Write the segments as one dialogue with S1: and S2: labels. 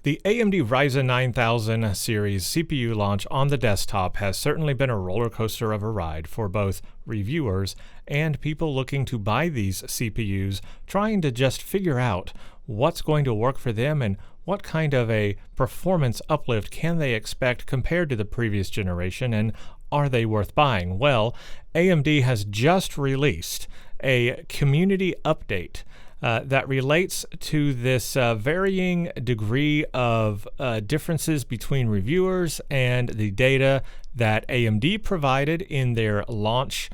S1: The AMD Ryzen 9000 series CPU launch on the desktop has certainly been a roller coaster of a ride for both reviewers and people looking to buy these CPUs, trying to just figure out what's going to work for them and what kind of a performance uplift can they expect compared to the previous generation, and are they worth buying? Well, AMD has just released a community update that relates to this varying degree of differences between reviewers and the data that AMD provided in their launch,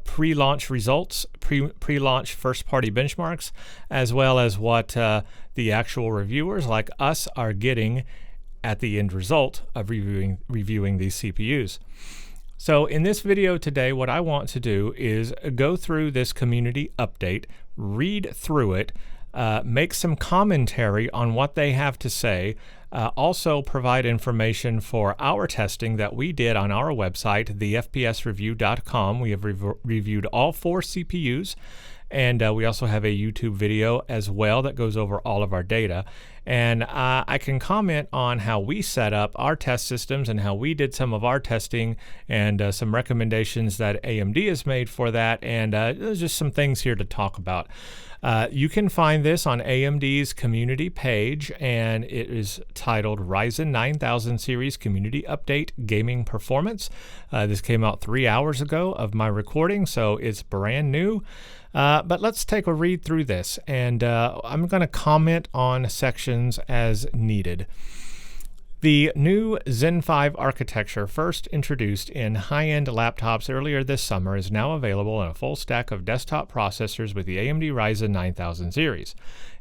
S1: pre-launch results, pre-launch first-party benchmarks, as well as what the actual reviewers like us are getting at the end result of reviewing these CPUs. So in this video today, what I want to do is go through this community update, read through it, make some commentary on what they have to say, also provide information for our testing that we did on our website, thefpsreview.com. We have reviewed all 4 CPUs, and we also have a YouTube video as well that goes over all of our data. And I can comment on how we set up our test systems and how we did some of our testing, and some recommendations that AMD has made for that, and there's just some things here to talk about. You can find this on AMD's community page, and it is titled Ryzen 9000 Series Community Update Gaming Performance. This came out 3 hours ago of my recording, so it's brand new. But let's take a read through this, and I'm going to comment on sections as needed. The new Zen 5 architecture, first introduced in high-end laptops earlier this summer, is now available in a full stack of desktop processors with the AMD Ryzen 9000 series.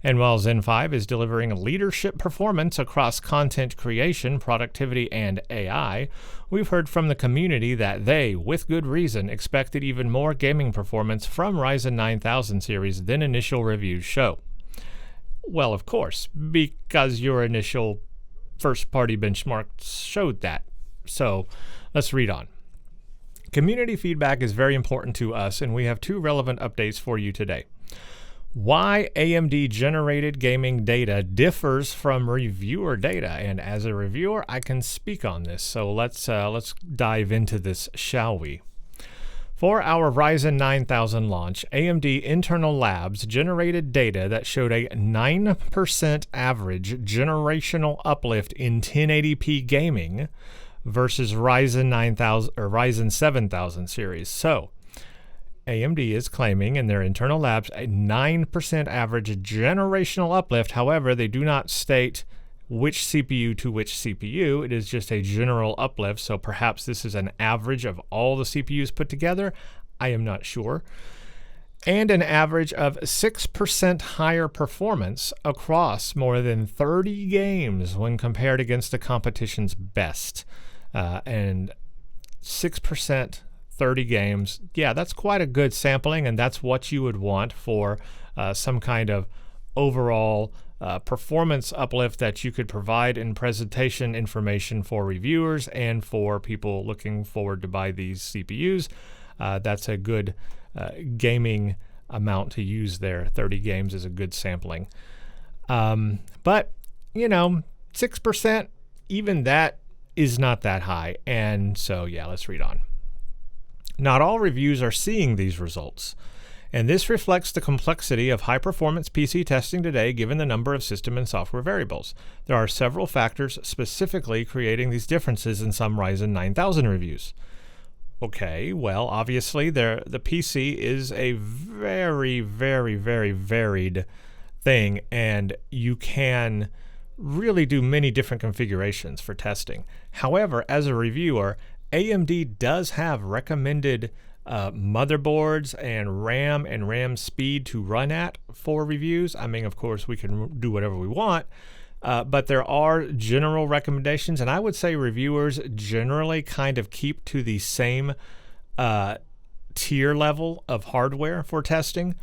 S1: And while Zen 5 is delivering leadership performance across content creation, productivity, and AI, we've heard from the community that they, with good reason, expected even more gaming performance from Ryzen 9000 series than initial reviews show. Well, of course, because your initial first-party benchmarks showed that. So let's read on. Community feedback is very important to us, and we have 2 relevant updates for you today. Why AMD generated gaming data differs from reviewer data, and as a reviewer, I can speak on this. So let's dive into this, shall we? For our Ryzen 9000 launch, AMD internal labs generated data that showed a 9% average generational uplift in 1080p gaming versus Ryzen 9000 or Ryzen 7000 series. So, AMD is claiming in their internal labs a 9% average generational uplift. However, they do not state which CPU to which CPU. It is just a general uplift, so perhaps this is an average of all the CPUs put together. I am not sure. And an average of 6% higher performance across more than 30 games when compared against the competition's best. And 6%, 30 games, yeah, that's quite a good sampling, and that's what you would want for some kind of overall performance uplift that you could provide in presentation information for reviewers and for people looking forward to buy these CPUs. That's a good gaming amount to use there. 30 games is a good sampling. But, 6%, even that is not that high. And so, yeah, let's read on. Not all reviews are seeing these results, and this reflects the complexity of high-performance PC testing today given the number of system and software variables. There are several factors specifically creating these differences in some Ryzen 9000 reviews. Okay, well, obviously the PC is a very, very, very varied thing, and you can really do many different configurations for testing. However, as a reviewer, AMD does have recommended motherboards and RAM speed to run at for reviews. I mean, of course, we can do whatever we want, but there are general recommendations, and I would say reviewers generally kind of keep to the same tier level of hardware for testing.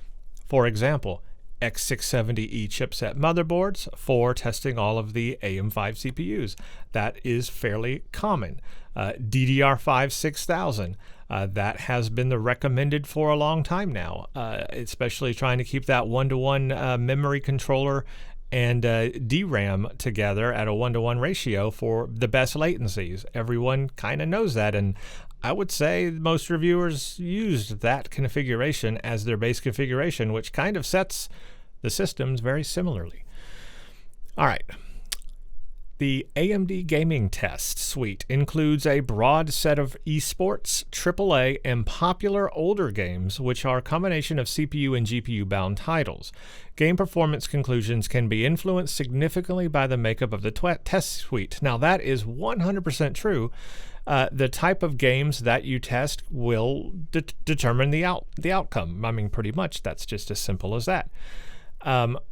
S1: For example, X670E chipset motherboards for testing all of the AM5 CPUs. That is fairly common. DDR5 6000. That has been the recommended for a long time now, especially trying to keep that one-to-one memory controller and DRAM together at a 1-to-1 ratio for the best latencies. Everyone kind of knows that, and I would say most reviewers used that configuration as their base configuration, which kind of sets the systems very similarly. All right. The AMD Gaming Test Suite includes a broad set of esports, AAA, and popular older games, which are a combination of CPU and GPU-bound titles. Game performance conclusions can be influenced significantly by the makeup of the test suite. Now, that is 100% true. The type of games that you test will determine the outcome. I mean, pretty much that's just as simple as that.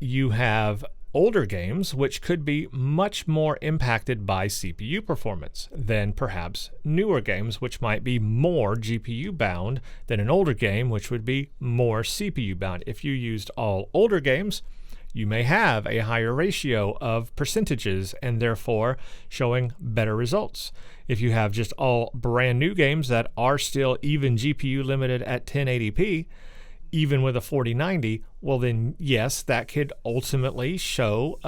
S1: You have older games, which could be much more impacted by CPU performance than perhaps newer games, which might be more GPU bound than an older game, which would be more CPU bound. If you used all older games, you may have a higher ratio of percentages and therefore showing better results. If you have just all brand new games that are still even GPU limited at 1080p, even with a 4090, well then yes, that could ultimately show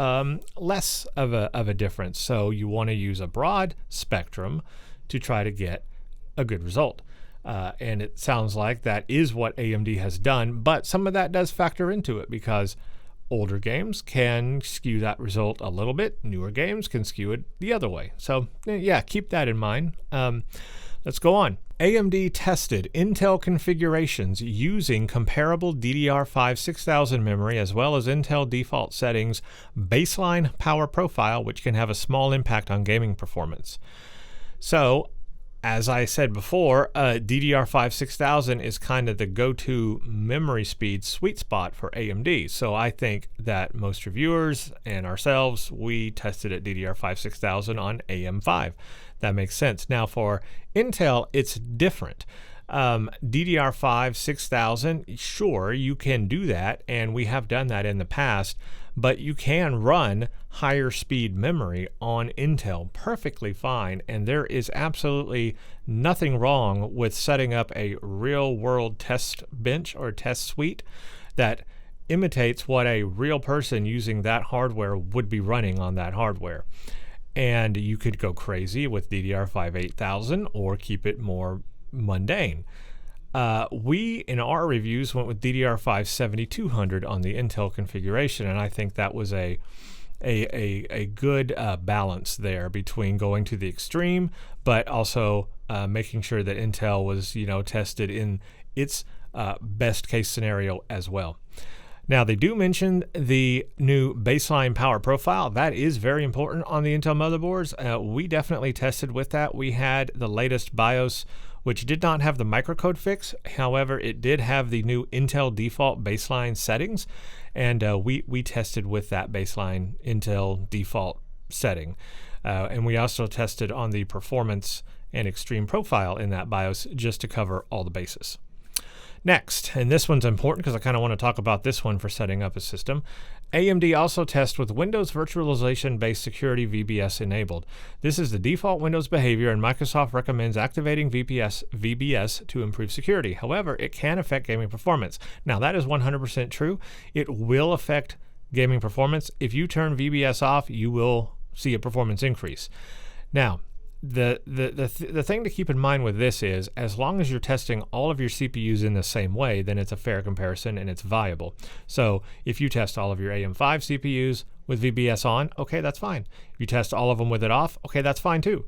S1: less of a difference. So you want to use a broad spectrum to try to get a good result. And it sounds like that is what AMD has done, but some of that does factor into it because older games can skew that result a little bit. Newer games can skew it the other way. So yeah, keep that in mind. Let's go on. AMD tested Intel configurations using comparable DDR5 6000 memory as well as Intel default settings baseline power profile, which can have a small impact on gaming performance. So, as I said before, DDR5 6000 is kind of the go-to memory speed sweet spot for AMD. So I think that most reviewers and ourselves, we tested at DDR5 6000 on AM5. That makes sense. Now for Intel, it's different. DDR5 6000, sure, you can do that, and we have done that in the past, but you can run higher speed memory on Intel perfectly fine, and there is absolutely nothing wrong with setting up a real world test bench or test suite that imitates what a real person using that hardware would be running on that hardware. And you could go crazy with DDR5 8000 or keep it more mundane. We, in our reviews, went with DDR5 7200 on the Intel configuration, and I think that was a good balance there between going to the extreme, but also making sure that Intel was, tested in its best case scenario as well. Now, they do mention the new baseline power profile. That is very important on the Intel motherboards. We definitely tested with that. We had the latest BIOS, which did not have the microcode fix. However, it did have the new Intel default baseline settings, and we tested with that baseline Intel default setting. And we also tested on the performance and extreme profile in that BIOS just to cover all the bases. Next, and this one's important because I kind of want to talk about this one for setting up a system. AMD also tests with Windows Virtualization-based security VBS enabled. This is the default Windows behavior, and Microsoft recommends activating VBS to improve security. However, it can affect gaming performance. Now, that is 100% true. It will affect gaming performance. If you turn VBS off, you will see a performance increase. Now, the thing to keep in mind with this is, as long as you're testing all of your CPUs in the same way, then it's a fair comparison and it's viable. So if you test all of your AM5 CPUs with VBS on, okay, that's fine. If you test all of them with it off, okay, that's fine too.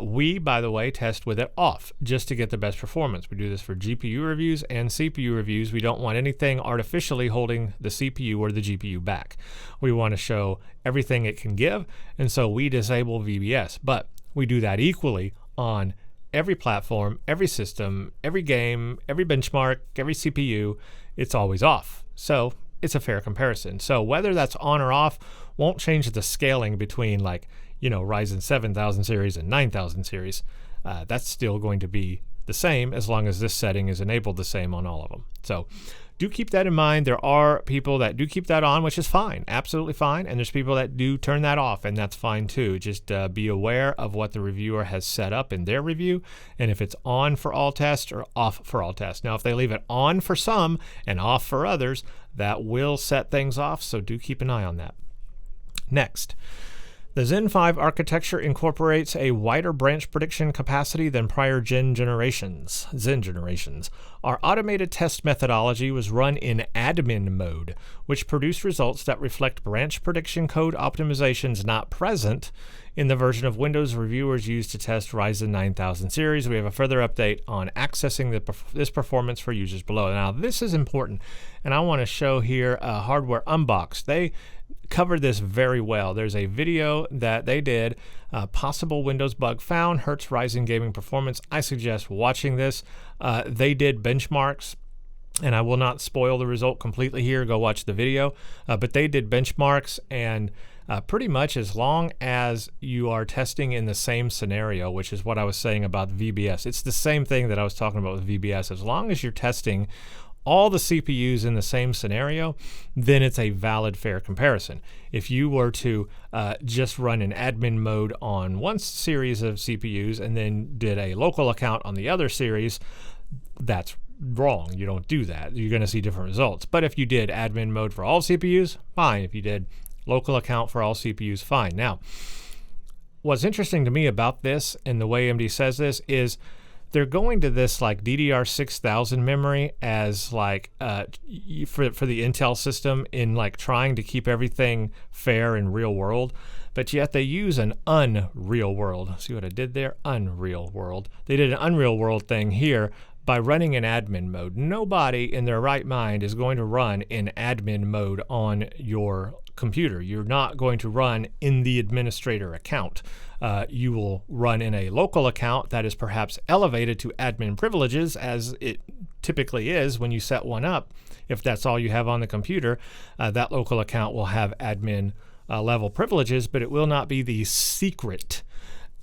S1: We, by the way, test with it off just to get the best performance. We do this for GPU reviews and CPU reviews. We don't want anything artificially holding the CPU or the GPU back. We want to show everything it can give, and so we disable VBS. But we do that equally on every platform, every system, every game, every benchmark, every CPU. It's always off. So it's a fair comparison. So whether that's on or off won't change the scaling between Ryzen 7000 series and 9000 series. That's still going to be the same as long as this setting is enabled the same on all of them. So do keep that in mind. There are people that do keep that on, which is fine, absolutely fine. And there's people that do turn that off, and that's fine too. Just be aware of what the reviewer has set up in their review, and if it's on for all tests or off for all tests. Now, if they leave it on for some and off for others, that will set things off, so do keep an eye on that. Next, the Zen 5 architecture incorporates a wider branch prediction capacity than prior Zen generations. Our automated test methodology was run in admin mode, which produced results that reflect branch prediction code optimizations not present in the version of Windows reviewers used to test Ryzen 9000 series. We have a further update on accessing this performance for users below. Now, this is important, and I want to show here Hardware Unboxed. They covered this very well. There's a video that they did, possible Windows bug found, hurts Ryzen gaming performance. I suggest watching this. They did benchmarks, and I will not spoil the result completely here. Go watch the video. But they did benchmarks, and pretty much as long as you are testing in the same scenario, which is what I was saying about VBS. It's the same thing that I was talking about with VBS. As long as you're testing all the CPUs in the same scenario, then it's a valid, fair comparison. If you were to just run an admin mode on one series of CPUs and then did a local account on the other series, that's wrong. You don't do that. You're going to see different results. But if you did admin mode for all CPUs, fine. If you did local account for all CPUs, fine. Now, what's interesting to me about this and the way AMD says this is they're going to this like DDR6000 memory as like for the Intel system in like trying to keep everything fair in real world, but yet they use an unreal world. See what I did there? Unreal world. They did an unreal world thing here by running in admin mode. Nobody in their right mind is going to run in admin mode on your computer. You're not going to run in the administrator account. You will run in a local account that is perhaps elevated to admin privileges, as it typically is when you set one up. If that's all you have on the computer, that local account will have admin level privileges, but it will not be the secret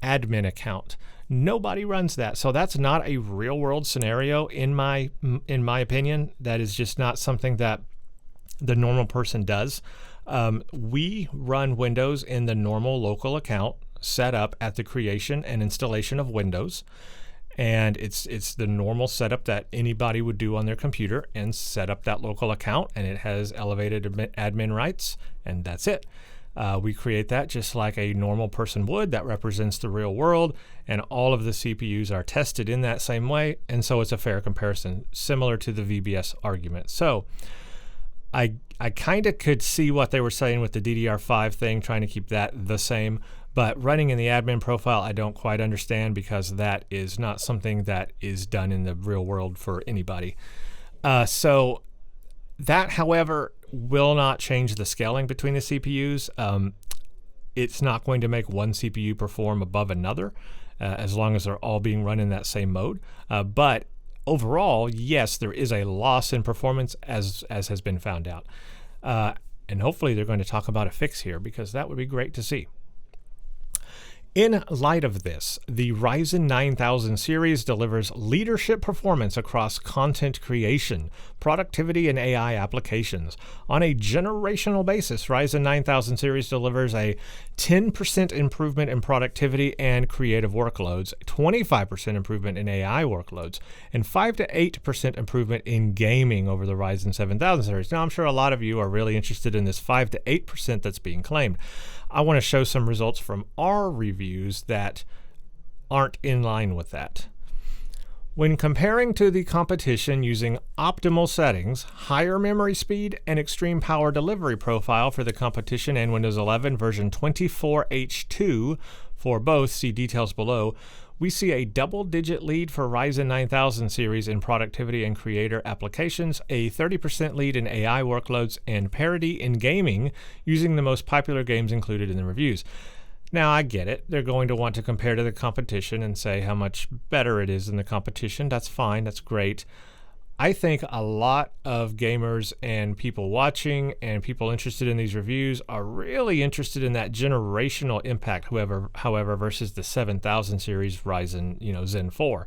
S1: admin account. Nobody runs that. So that's not a real world scenario in my opinion. That is just not something that the normal person does. We run Windows in the normal local account set up at the creation and installation of Windows. And it's the normal setup that anybody would do on their computer and set up that local account, and it has elevated admin rights, and that's it. We create that just like a normal person would. That represents the real world, and all of the CPUs are tested in that same way, and so it's a fair comparison, similar to the VBS argument. So I kind of could see what they were saying with the DDR5 thing, trying to keep that the same, but running in the admin profile, I don't quite understand, because that is not something that is done in the real world for anybody. So that, however, will not change the scaling between the CPUs. It's not going to make one CPU perform above another, as long as they're all being run in that same mode. But overall, yes, there is a loss in performance, as has been found out. And hopefully they're going to talk about a fix here, because that would be great to see. In light of this, the Ryzen 9000 series delivers leadership performance across content creation, productivity, and AI applications. On a generational basis, Ryzen 9000 series delivers a 10% improvement in productivity and creative workloads, 25% improvement in AI workloads, and 5 to 8% improvement in gaming over the Ryzen 7000 series. Now, I'm sure a lot of you are really interested in this 5 to 8% that's being claimed. I want to show some results from our reviews that aren't in line with that. When comparing to the competition using optimal settings, higher memory speed, and extreme power delivery profile for the competition and Windows 11 version 24H2 for both, see details below, we see a double-digit lead for Ryzen 9000 series in productivity and creator applications, a 30% lead in AI workloads, and parity in gaming using the most popular games included in the reviews. Now, I get it. They're going to want to compare to the competition and say how much better it is than the competition. That's fine. That's great. I think a lot of gamers and people watching and people interested in these reviews are really interested in that generational impact, however, versus the 7000 series Ryzen, Zen 4.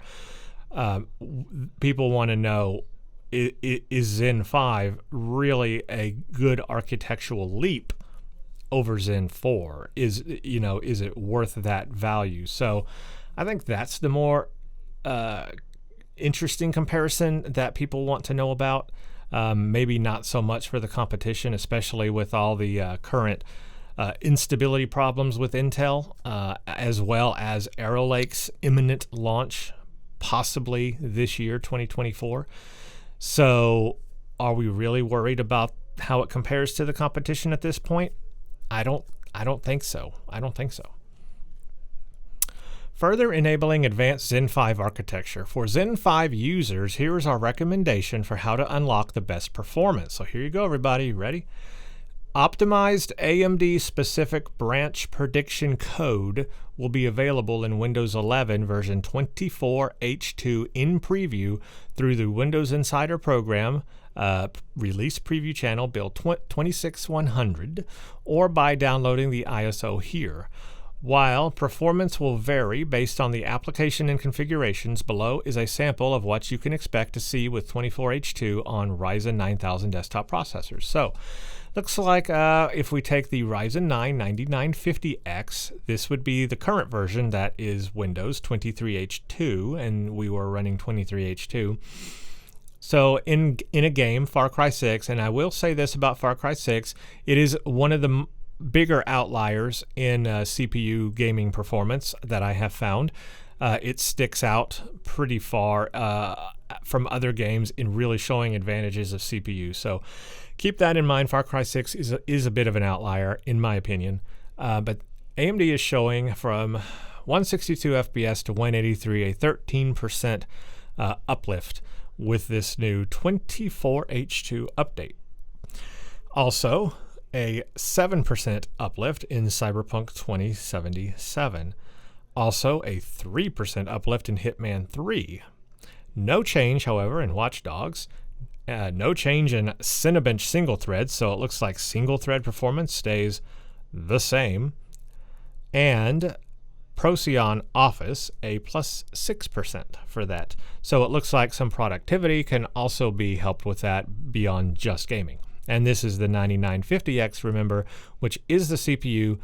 S1: People want to know, is Zen 5 really a good architectural leap over Zen 4? Is it worth that value? So I think that's the more interesting comparison that people want to know about. Maybe not so much for the competition, especially with all the current instability problems with Intel, as well as Arrow Lake's imminent launch, possibly this year, 2024. So are we really worried about how it compares to the competition at this point? I don't think so. I don't think so. Further enabling advanced Zen 5 architecture. For Zen 5 users, here is our recommendation for how to unlock the best performance. So here you go, everybody. Ready? Optimized AMD-specific branch prediction code will be available in Windows 11 version 24H2 in preview through the Windows Insider program, release preview channel build 26100, or by downloading the ISO here. While performance will vary based on the application and configurations, below is a sample of what you can expect to see with 24H2 on Ryzen 9000 desktop processors. So, looks like if we take the Ryzen 9 9950X, this would be the current version that is Windows 23H2, and we were running 23H2. So in a game, Far Cry 6, and I will say this about Far Cry 6, it is one of the bigger outliers in CPU gaming performance that I have found. It sticks out pretty far from other games in really showing advantages of CPU. So keep that in mind. Far Cry 6 is a bit of an outlier, in my opinion. But AMD is showing from 162 FPS to 183, a 13% uplift with this new 24H2 update. Also, a 7% uplift in Cyberpunk 2077. Also, a 3% uplift in Hitman 3. No change, however, in Watch Dogs. No change in Cinebench single thread, so it looks like single thread performance stays the same. And Procyon Office, a plus 6% for that. So it looks like some productivity can also be helped with that beyond just gaming. And this is the 9950X, remember, which is the CPU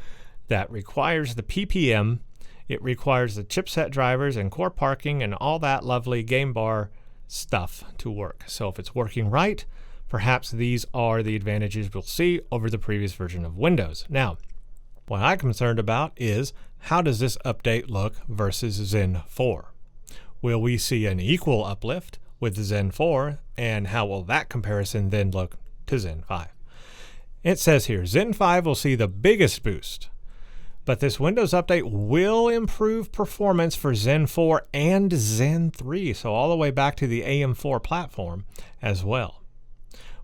S1: that requires the PPM. It requires the chipset drivers and core parking and all that lovely game bar stuff to work. So if it's working right, perhaps these are the advantages we'll see over the previous version of Windows. Now, what I'm concerned about is how does this update look versus Zen 4? Will we see an equal uplift with Zen 4, and how will that comparison then look to Zen 5? It says here, Zen 5 will see the biggest boost, but this Windows update will improve performance for Zen 4 and Zen 3, so all the way back to the AM4 platform as well.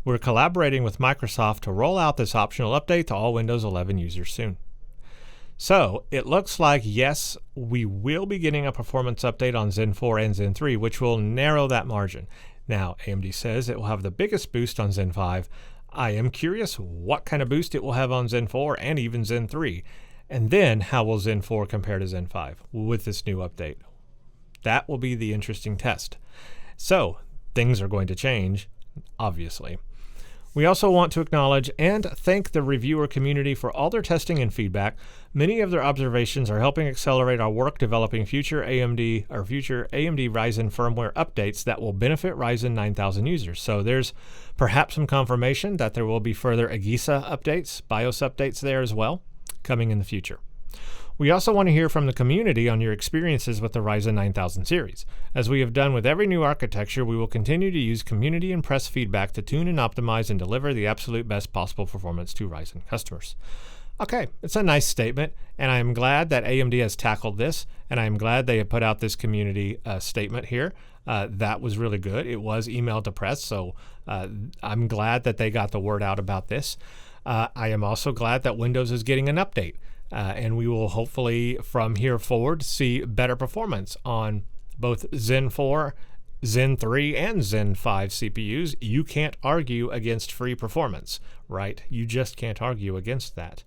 S1: We're collaborating with Microsoft to roll out this optional update to all Windows 11 users soon. So it looks like, yes, we will be getting a performance update on Zen 4 and Zen 3, which will narrow that margin. Now, AMD says it will have the biggest boost on Zen 5. I am curious what kind of boost it will have on Zen 4 and even Zen 3. And then how will Zen 4 compare to Zen 5 with this new update? That will be the interesting test. So things are going to change, obviously. We also want to acknowledge and thank the reviewer community for all their testing and feedback. Many of their observations are helping accelerate our work developing future AMD Ryzen firmware updates that will benefit Ryzen 9000 users. So there's perhaps some confirmation that there will be further AGISA updates, BIOS updates there as well, coming in the future. We also want to hear from the community on your experiences with the Ryzen 9000 series. As we have done with every new architecture, we will continue to use community and press feedback to tune and optimize and deliver the absolute best possible performance to Ryzen customers. Okay, it's a nice statement, and I am glad that AMD has tackled this, and I am glad they have put out this community statement here. That was really good. It was emailed to press, so I'm glad that they got the word out about this. I am also glad that Windows is getting an update. And we will hopefully from here forward see better performance on both Zen 4, Zen 3, and Zen 5 CPUs. You can't argue against free performance, right? You just can't argue against that.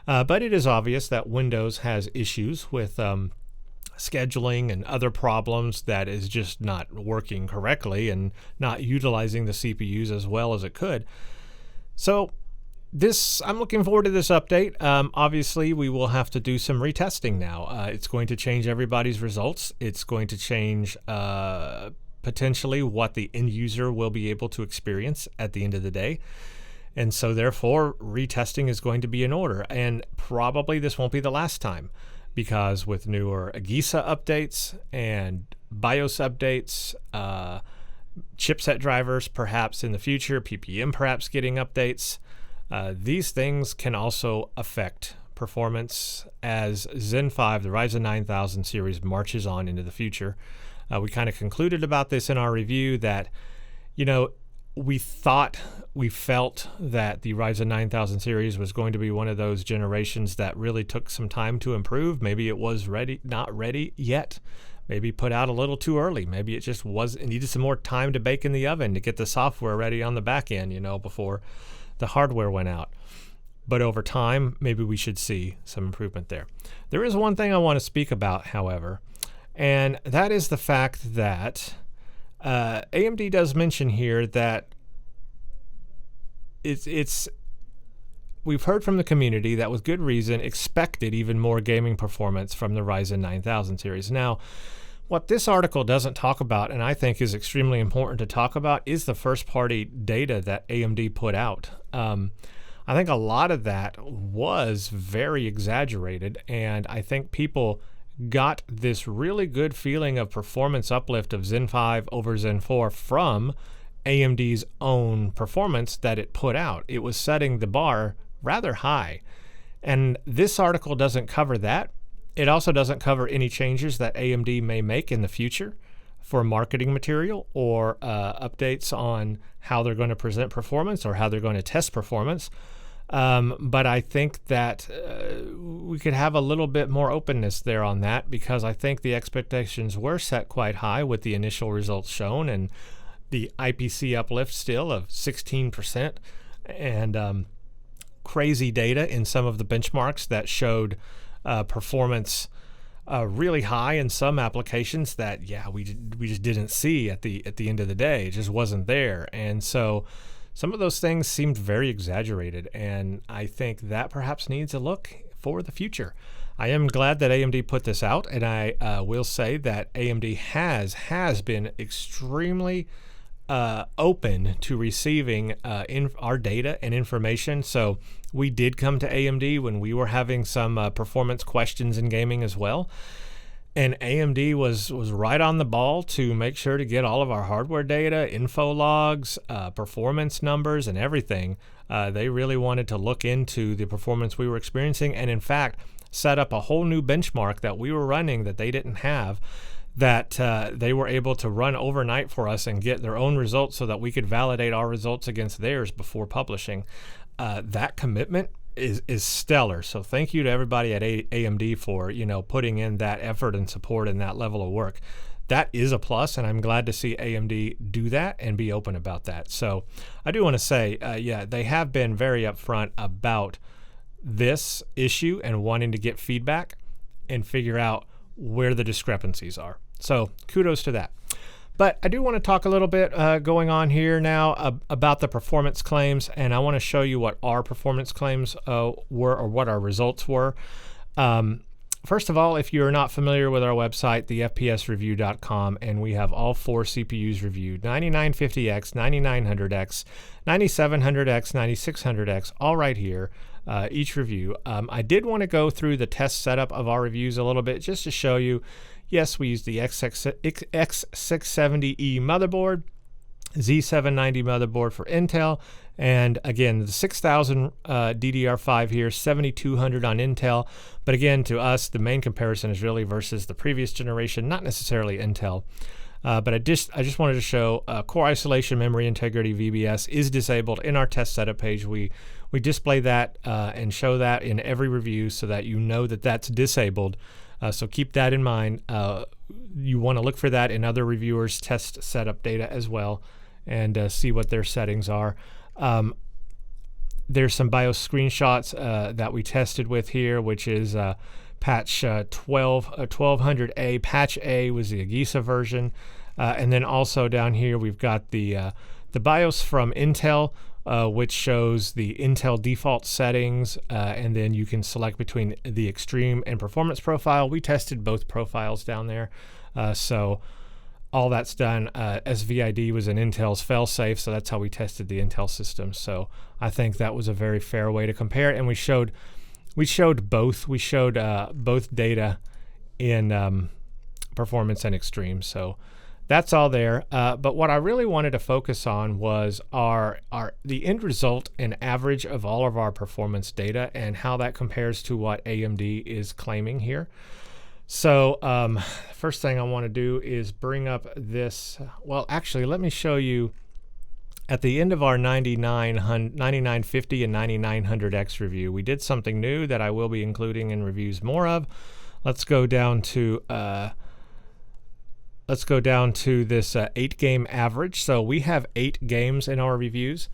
S1: But it is obvious that Windows has issues with scheduling and other problems that is just not working correctly and not utilizing the CPUs as well as it could. So I'm looking forward to this update. Obviously, we will have to do some retesting now. It's going to change everybody's results. It's going to change potentially what the end user will be able to experience at the end of the day. And so therefore, retesting is going to be in order. And probably this won't be the last time, because with newer AGISA updates and BIOS updates, chipset drivers perhaps in the future, PPM perhaps getting updates, these things can also affect performance as Zen 5, the Ryzen 9000 series, marches on into the future. We kind of concluded about this in our review that, we felt that the Ryzen 9000 series was going to be one of those generations that really took some time to improve. Maybe it was not ready yet. Maybe put out a little too early. Maybe it just it needed some more time to bake in the oven to get the software ready on the back end, before the hardware went out. But over time, maybe we should see some improvement there. There is one thing I want to speak about, however, and that is the fact that AMD does mention here that we've heard from the community that with good reason expected even more gaming performance from the Ryzen 9000 series. Now, what this article doesn't talk about, and I think is extremely important to talk about, is the first-party data that AMD put out. I think a lot of that was very exaggerated, and I think people got this really good feeling of performance uplift of Zen 5 over Zen 4 from AMD's own performance that it put out. It was setting the bar rather high. And this article doesn't cover that. It also doesn't cover any changes that AMD may make in the future for marketing material or updates on how they're going to present performance or how they're going to test performance. But I think that we could have a little bit more openness there on that, because I think the expectations were set quite high with the initial results shown and the IPC uplift still of 16% and crazy data in some of the benchmarks that showed performance really high in some applications that we just didn't see at the end of the day. It just wasn't there. And so some of those things seemed very exaggerated, and I think that perhaps needs a look for the future. I am glad that AMD put this out, and I will say that AMD has been extremely open to receiving in our data and information. So we did come to AMD when we were having some performance questions in gaming as well. And AMD was right on the ball to make sure to get all of our hardware data, info logs, performance numbers, and everything. They really wanted to look into the performance we were experiencing, and in fact, set up a whole new benchmark that we were running that they didn't have, that they were able to run overnight for us and get their own results so that we could validate our results against theirs before publishing. That commitment is stellar. So thank you to everybody at AMD for putting in that effort and support and that level of work. That is a plus, and I'm glad to see AMD do that and be open about that. So I do want to say, they have been very upfront about this issue and wanting to get feedback and figure out where the discrepancies are. So kudos to that. But I do want to talk a little bit going on here now about the performance claims, and I want to show you what our performance claims were, or what our results were. First of all, if you're not familiar with our website, thefpsreview.com, and we have all 4 CPUs reviewed, 9950X, 9900X, 9700X, 9600X, all right here, each review. I did want to go through the test setup of our reviews a little bit just to show you. Yes, we use the X670E motherboard, Z790 motherboard for Intel, and again, the 6000 DDR5 here, 7200 on Intel. But again, to us, the main comparison is really versus the previous generation, not necessarily Intel. But I just wanted to show core isolation, memory integrity, VBS is disabled in our test setup page. We display that and show that in every review so that you know that that's disabled. So keep that in mind. You want to look for that in other reviewers' test setup data as well, and see what their settings are. There's some BIOS screenshots that we tested with here, which is patch 1200A. Patch A was the AGISA version. And then also down here we've got the BIOS from Intel, which shows the Intel default settings, and then you can select between the extreme and performance profile. We tested both profiles down there. So all that's done. SVID was in Intel's failsafe, so that's how we tested the Intel system. So I think that was a very fair way to compare it, and we showed both. We showed both data in performance and extreme. So that's all there. But what I really wanted to focus on was the end result and average of all of our performance data and how that compares to what AMD is claiming here. So first thing I want to do is bring up this. Well, actually, let me show you at the end of our 9950 and 9900X review. We did something new that I will be including in reviews more of. Let's go down to this 8-game average. So we have 8 games in our reviews.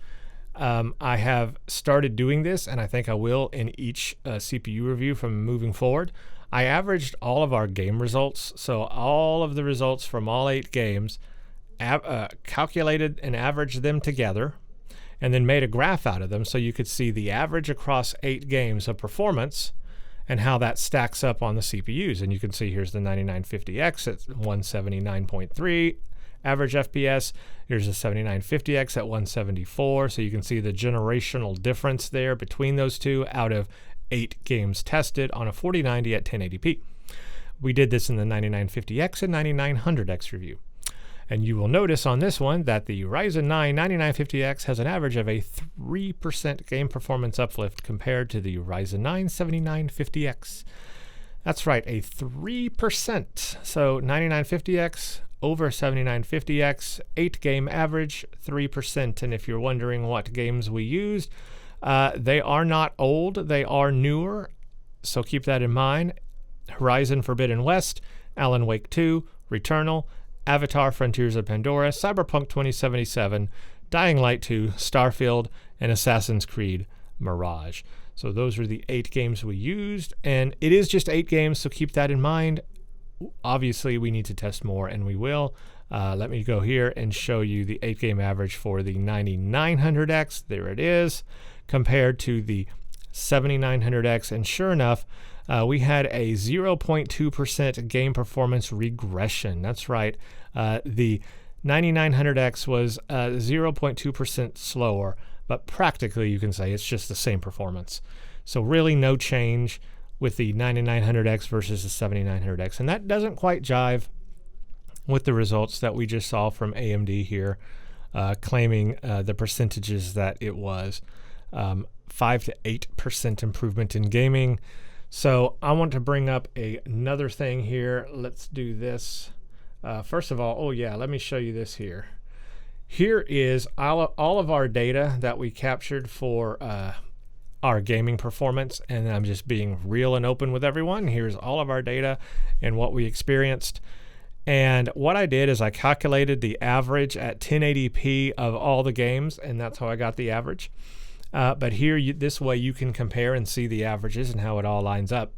S1: I have started doing this, and I think I will in each CPU review from moving forward. I averaged all of our game results, so all of the results from all 8 games, calculated and averaged them together, and then made a graph out of them so you could see the average across 8 games of performance and how that stacks up on the CPUs. And you can see here's the 9950X at 179.3 average FPS. Here's the 7950X at 174. So you can see the generational difference there between those two out of 8 games tested on a 4090 at 1080p. We did this in the 9950X and 9900X review. And you will notice on this one that the Ryzen 9 9950X has an average of a 3% game performance uplift compared to the Ryzen 9 7950X. That's right, a 3%. So 9950X over 7950X, 8-game average, 3%. And if you're wondering what games we used, they are not old, they are newer, so keep that in mind. Horizon Forbidden West, Alan Wake 2, Returnal, Avatar Frontiers of Pandora, Cyberpunk 2077, Dying Light 2, Starfield, and Assassin's Creed Mirage. So those are the 8 games we used, and it is just 8 games, so keep that in mind. Obviously, we need to test more, and we will. Let me go here and show you the 8-game average for the 9900X. There it is, compared to the 7900X, and sure enough, we had a 0.2% game performance regression. That's right. The 9900X was 0.2% slower, but practically you can say it's just the same performance. So really no change with the 9900X versus the 7900X. And that doesn't quite jive with the results that we just saw from AMD here, claiming the percentages that it was 5 to 8% improvement in gaming. So I want to bring up another thing here. Let's do this. First of all, let me show you this here. Here is all of our data that we captured for our gaming performance, and I'm just being real and open with everyone. Here's all of our data and what we experienced. And what I did is I calculated the average at 1080p of all the games, and that's how I got the average. But here, this way you can compare and see the averages and how it all lines up.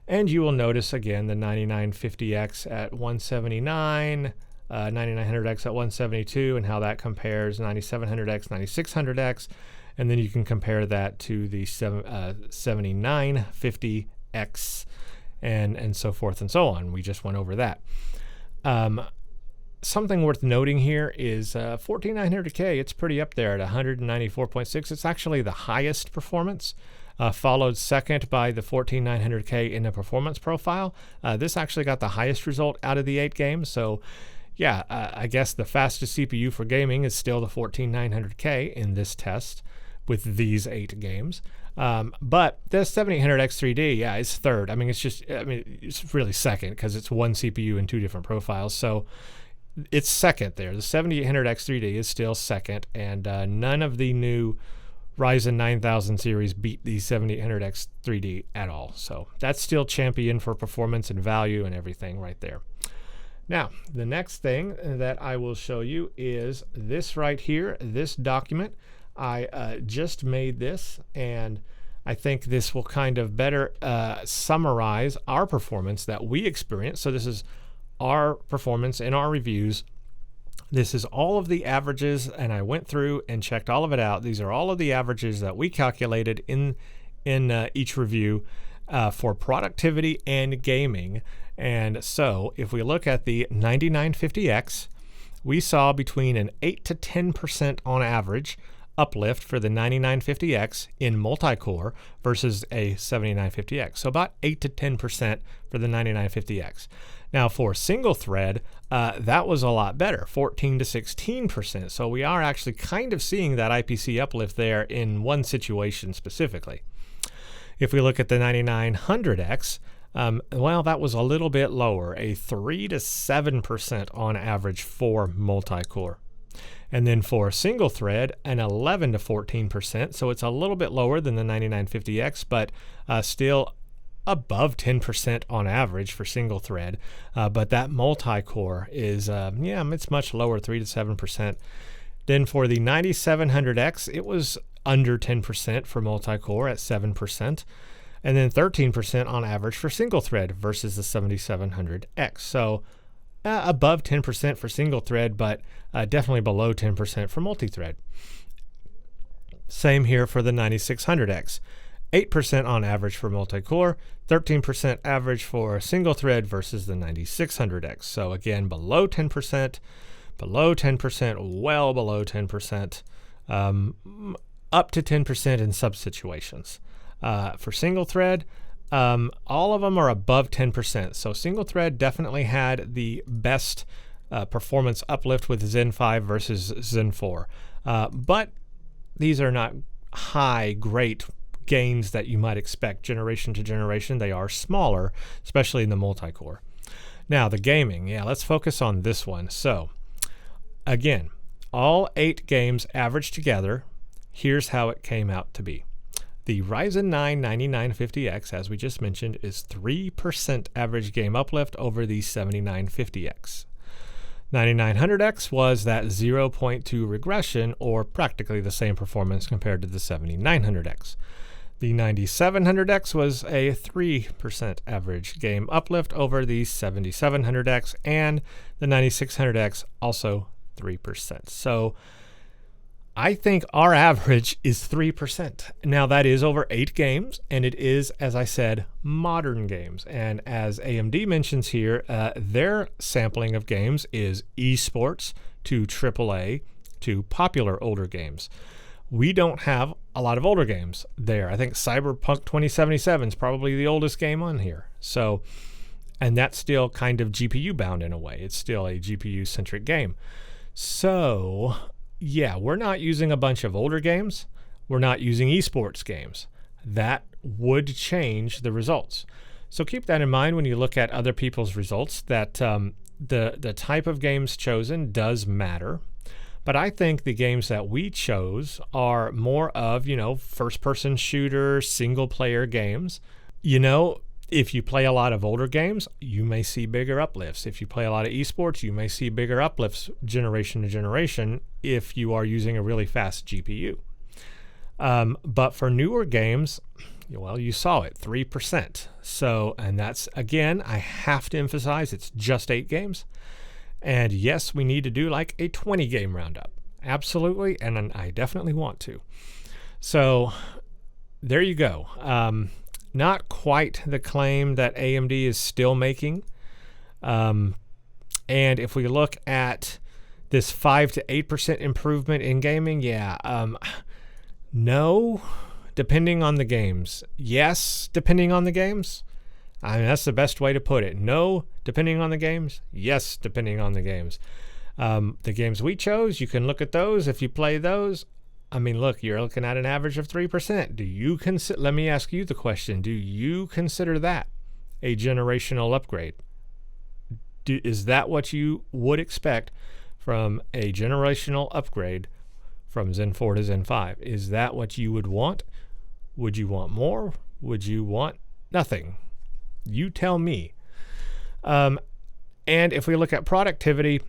S1: And you will notice again the 9950X at 179, 9900X at 172, and how that compares 9700X, 9600X. And then you can compare that to the 7950X and so forth and so on. We just went over that. Something worth noting here is 14900K. It's pretty up there at 194.6. It's actually the highest performance, followed second by the 14900K in the performance profile. This actually got the highest result out of the 8 games. So yeah, I guess the fastest CPU for gaming is still the 14900K in this test with these 8 games. But the 7800X3D, yeah, is third. It's really second because it's one CPU in 2 different profiles. So it's second there. The 7800X3D is still second, and none of the new Ryzen 9000 series beat the 7800X3D at all. So that's still champion for performance and value and everything right there. Now, the next thing that I will show you is this right here, this document. I just made this, and I think this will kind of better summarize our performance that we experienced. So this is our performance in our reviews. This is all of the averages, and I went through and checked all of it out. These are all of the averages that we calculated in each review, for productivity and gaming. And so if we look at the 9950X, we saw between an 8 to 10% on average uplift for the 9950X in multi-core versus a 7950X. So about 8 to 10% for the 9950X. Now for single thread, that was a lot better, 14 to 16%. So we are actually kind of seeing that IPC uplift there in one situation specifically. If we look at the 9900X, well, that was a little bit lower, a 3 to 7% on average for multi-core. And then for single thread, an 11 to 14%. So it's a little bit lower than the 9950X, but still above 10% on average for single thread. But that multi-core is, it's much lower, 3 to 7%. Then for the 9700X, it was under 10% for multi-core at 7%. And then 13% on average for single thread versus the 7700X. So above 10% for single thread, but definitely below 10% for multi-thread. Same here for the 9600X. 8% on average for multi-core, 13% average for single thread versus the 9600X. So again, below 10%, well below 10%, up to 10% in some situations. For single thread, all of them are above 10%. So single thread definitely had the best performance uplift with Zen 5 versus Zen 4. But these are not high, great gains that you might expect generation to generation. They are smaller, especially in the multi-core. Now the gaming, let's focus on this one. So again, all 8 games averaged together, here's how it came out to be. The Ryzen 9 9950X, as we just mentioned, is 3% average game uplift over the 7950X. 9900X was that 0.2 regression, or practically the same performance compared to the 7900X. The 9700X was a 3% average game uplift over the 7700X, and the 9600X also 3%. So I think our average is 3%. Now that is over 8 games, and it is, as I said, modern games. And as AMD mentions here, their sampling of games is esports to AAA to popular older games. We don't have a lot of older games there. I think Cyberpunk 2077 is probably the oldest game on here. So, and that's still kind of GPU bound in a way. It's still a GPU centric game. So yeah, we're not using a bunch of older games. We're not using esports games. That would change the results. So keep that in mind when you look at other people's results, that the type of games chosen does matter. But I think the games that we chose are more of, first-person shooter, single-player games. If you play a lot of older games, you may see bigger uplifts. If you play a lot of esports, you may see bigger uplifts generation to generation if you are using a really fast GPU. But for newer games, you saw it, 3%. So, and that's, again, I have to emphasize, it's just 8 games. And yes, we need to do like a 20-game roundup. Absolutely, and I definitely want to. So there you go. Not quite the claim that AMD is still making. And if we look at this 5 to 8% improvement in gaming, no, depending on the games. Yes, depending on the games. I mean, that's the best way to put it. No, depending on the games. Yes, depending on the games. The games we chose, you can look at those. If you play those, look, you're looking at an average of 3%. Do you consider? Let me ask you the question. Do you consider that a generational upgrade? Is that what you would expect from a generational upgrade from Zen 4 to Zen 5? Is that what you would want? Would you want more? Would you want nothing? You tell me. And if we look at productivity,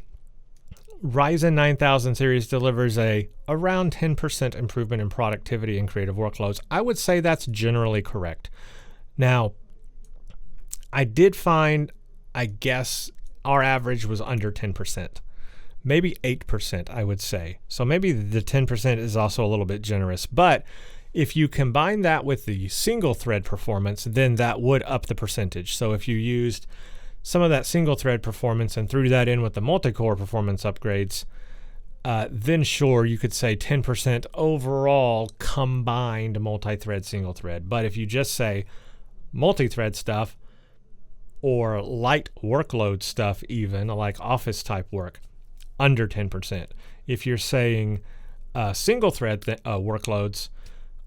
S1: Ryzen 9000 series delivers around 10% improvement in productivity in creative workloads. I would say that's generally correct. Now, I did find, I guess, our average was under 10%. Maybe 8%, I would say. So maybe the 10% is also a little bit generous. But If you combine that with the single thread performance, then that would up the percentage. So if you used some of that single thread performance and threw that in with the multi-core performance upgrades, then sure, you could say 10% overall combined multi-thread, single thread. But if you just say multi-thread stuff or light workload stuff, even like office type work, under 10%. If you're saying single thread workloads,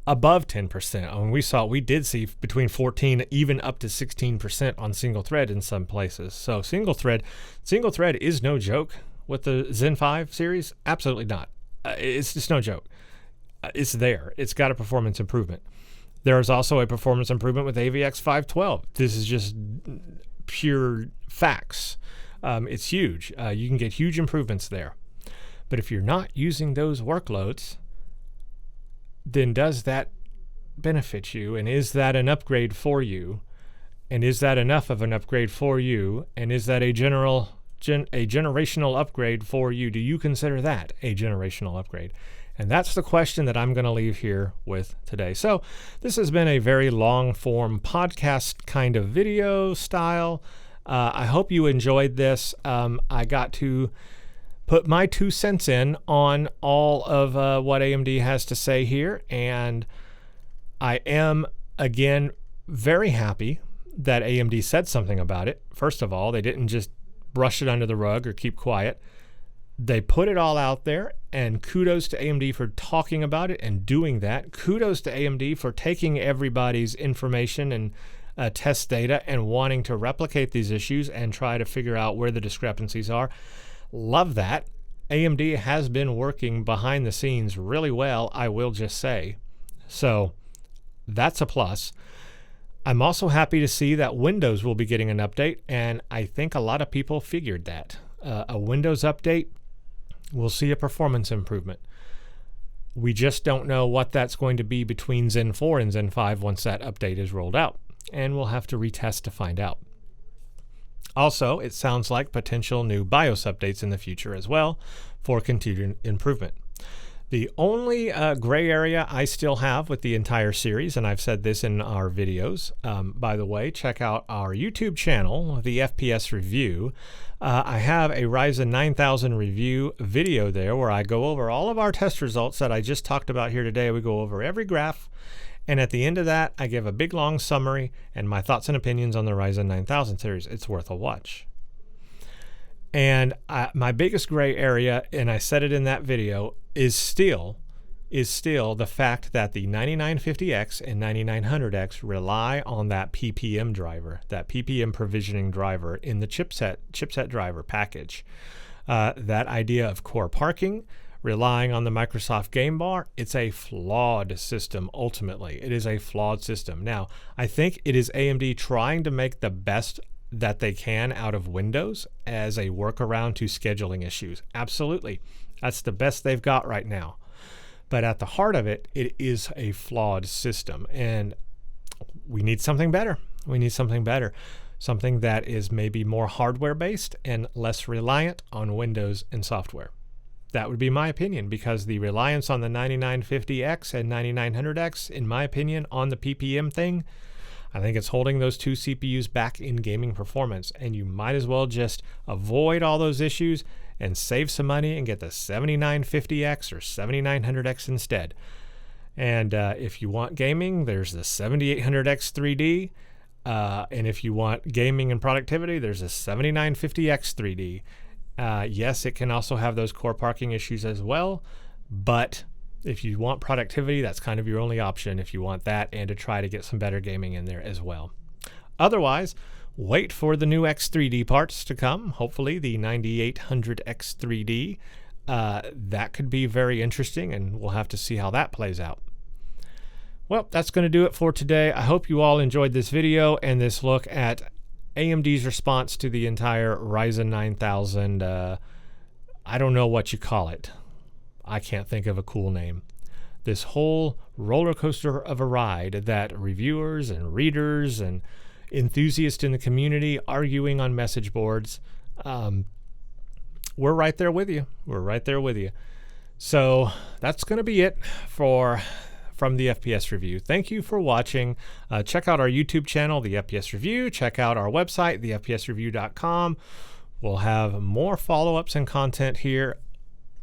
S1: above 10%. We did see between 14, even up to 16% on single thread in some places. So single thread is no joke with the Zen 5 series. Absolutely not. It's just no joke. It's there. It's got a performance improvement. There is also a performance improvement with AVX 512. This is just pure facts. It's huge. You can get huge improvements there. But if you're not using those workloads, then does that benefit you? And is that an upgrade for you? And is that enough of an upgrade for you? And is that a generational upgrade for you? Do you consider that a generational upgrade? And that's the question that I'm going to leave here with today. So this has been a very long form podcast kind of video style. I hope you enjoyed this. I got to put my 2 cents in on all of what AMD has to say here. And I am, again, very happy that AMD said something about it. First of all, they didn't just brush it under the rug or keep quiet. They put it all out there, and kudos to AMD for talking about it and doing that. Kudos to AMD for taking everybody's information and test data and wanting to replicate these issues and try to figure out where the discrepancies are. Love that. AMD has been working behind the scenes really well, I will just say. So that's a plus. I'm also happy to see that Windows will be getting an update, and I think a lot of people figured that. A Windows update, we'll see a performance improvement. We just don't know what that's going to be between Zen 4 and Zen 5 once that update is rolled out, and we'll have to retest to find out. Also, it sounds like potential new BIOS updates in the future as well for continued improvement. The only gray area I still have with the entire series, and I've said this in our videos, by the way, check out our YouTube channel, the FPS Review. I have a Ryzen 9000 review video there where I go over all of our test results that I just talked about here today. We go over every graph, and at the end of that, I give a big long summary and my thoughts and opinions on the Ryzen 9000 series. It's worth a watch. And my biggest gray area, and I said it in that video, is still the fact that the 9950X and 9900X rely on that PPM driver, that PPM provisioning driver in the chipset driver package. That idea of core parking, relying on the Microsoft Game Bar, it's a flawed system ultimately. It is a flawed system. Now, I think it is AMD trying to make the best that they can out of Windows as a workaround to scheduling issues. Absolutely. That's the best they've got right now. But at the heart of it, it is a flawed system. And we need something better. We need something better. Something that is maybe more hardware-based and less reliant on Windows and software. That would be my opinion, because the reliance on the 9950X and 9900X, in my opinion, on the PPM thing, I think it's holding those two CPUs back in gaming performance, and you might as well just avoid all those issues and save some money and get the 7950X or 7900X instead. And if you want gaming, there's the 7800X 3D, and if you want gaming and productivity, there's a 7950X 3D. Yes, it can also have those core parking issues as well, but if you want productivity, that's kind of your only option if you want that and to try to get some better gaming in there as well. Otherwise, wait for the new X3D parts to come, hopefully the 9800X 3D. That could be very interesting, and we'll have to see how that plays out. Well, that's going to do it for today. I hope you all enjoyed this video and this look at AMD's response to the entire Ryzen 9000, I don't know what you call it. I can't think of a cool name. This whole roller coaster of a ride that reviewers and readers and enthusiasts in the community arguing on message boards, we're right there with you. We're right there with you. So that's going to be it for from the FPS Review. Thank you for watching. Check out our YouTube channel, the FPS Review. Check out our website, thefpsreview.com. We'll have more follow-ups and content here.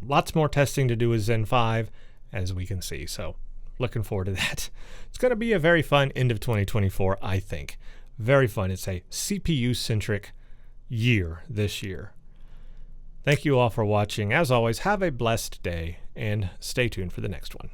S1: Lots more testing to do with Zen 5, as we can see. So looking forward to that. It's going to be a very fun end of 2024, I think. Very fun. It's a CPU-centric year this year. Thank you all for watching. As always, have a blessed day and stay tuned for the next one.